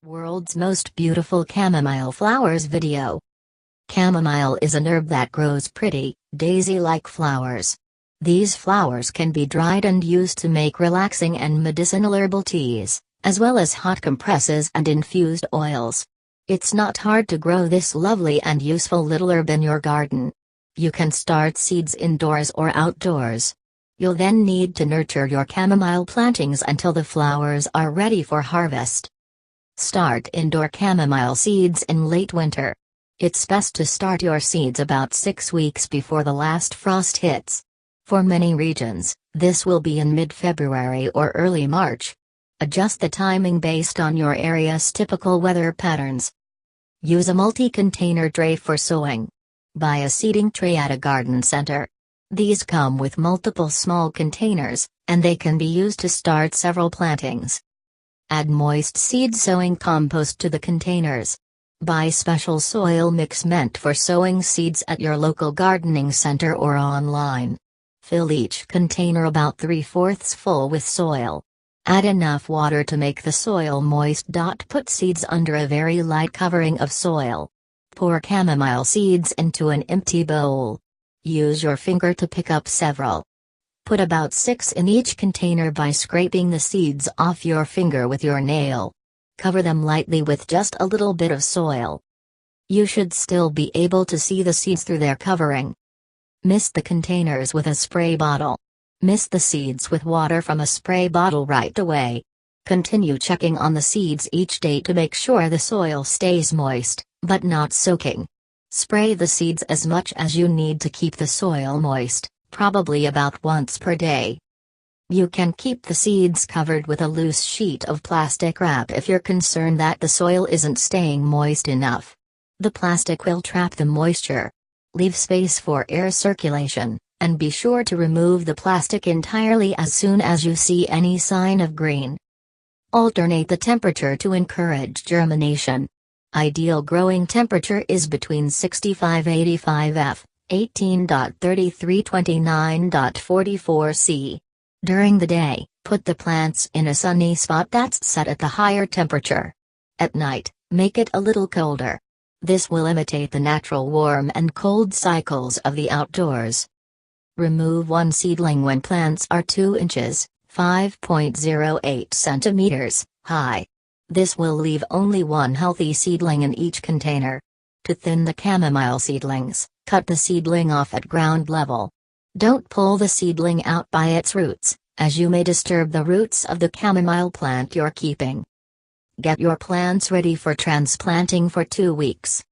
World's most beautiful chamomile flowers video. Chamomile is an herb that grows pretty, daisy-like flowers. These flowers can be dried and used to make relaxing and medicinal herbal teas, as well as hot compresses and infused oils. It's not hard to grow this lovely and useful little herb in your garden. You can start seeds indoors or outdoors. You'll then need to nurture your chamomile plantings until the flowers are ready for harvest. Start indoor chamomile seeds in late winter. It's best to start your seeds about 6 weeks before the last frost hits. For many regions, this will be in mid-February or early March. Adjust the timing based on your area's typical weather patterns. Use a multi-container tray for sowing. Buy a seeding tray at a garden center. These come with multiple small containers, and they can be used to start several plantings. Add moist seed sowing compost to the containers. Buy special soil mix meant for sowing seeds at your local gardening center or online. Fill each container about 3/4 full with soil. Add enough water to make the soil moist. Put seeds under a very light covering of soil. Pour chamomile seeds into an empty bowl. Use your finger to pick up several. Put about 6 in each container by scraping the seeds off your finger with your nail. Cover them lightly with just a little bit of soil. You should still be able to see the seeds through their covering. Mist the containers with a spray bottle. Mist the seeds with water from a spray bottle right away. Continue checking on the seeds each day to make sure the soil stays moist, but not soaking. Spray the seeds as much as you need to keep the soil moist, probably about once per day. You can keep the seeds covered with a loose sheet of plastic wrap if you're concerned that the soil isn't staying moist enough. The plastic will trap the moisture. Leave space for air circulation, and be sure to remove the plastic entirely as soon as you see any sign of green. Alternate the temperature to encourage germination. Ideal growing temperature is between 65-85 F, 18.33-29.44 C. During the day, put the plants in a sunny spot that's set at the higher temperature. At night, make it a little colder. This will imitate the natural warm and cold cycles of the outdoors. Remove one seedling when plants are 2 inches, 5.08 centimeters, high. This will leave only one healthy seedling in each container. To thin the chamomile seedlings, cut the seedling off at ground level. Don't pull the seedling out by its roots, as you may disturb the roots of the chamomile plant you're keeping. Get your plants ready for transplanting for 2 weeks.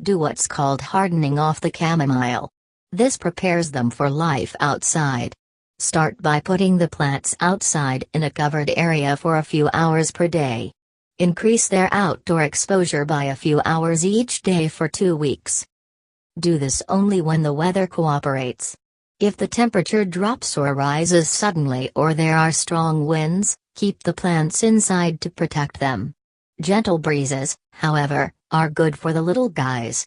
Do what's called hardening off the chamomile. This prepares them for life outside. Start by putting the plants outside in a covered area for a few hours per day. Increase their outdoor exposure by a few hours each day for 2 weeks. Do this only when the weather cooperates. If the temperature drops or rises suddenly or there are strong winds, keep the plants inside to protect them. Gentle breezes, however, are good for the little guys.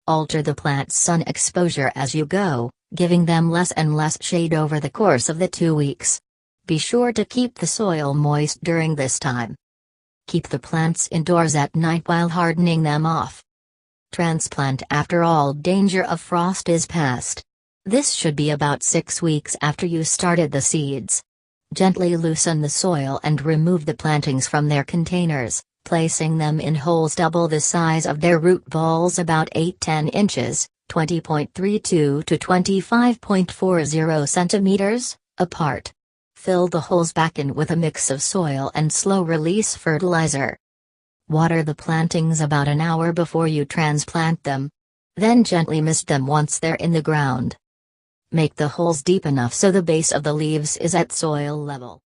Alter the plant's sun exposure as you go, giving them less and less shade over the course of the 2 weeks. Be sure to keep the soil moist during this time. Keep the plants indoors at night while hardening them off. Transplant after all danger of frost is past. This should be about 6 weeks after you started the seeds. Gently loosen the soil and remove the plantings from their containers, placing them in holes double the size of their root balls, about 8-10 inches, 20.32 to 25.40 centimeters, apart. Fill the holes back in with a mix of soil and slow-release fertilizer. Water the plantings about an hour before you transplant them. Then gently mist them once they're in the ground. Make the holes deep enough so the base of the leaves is at soil level.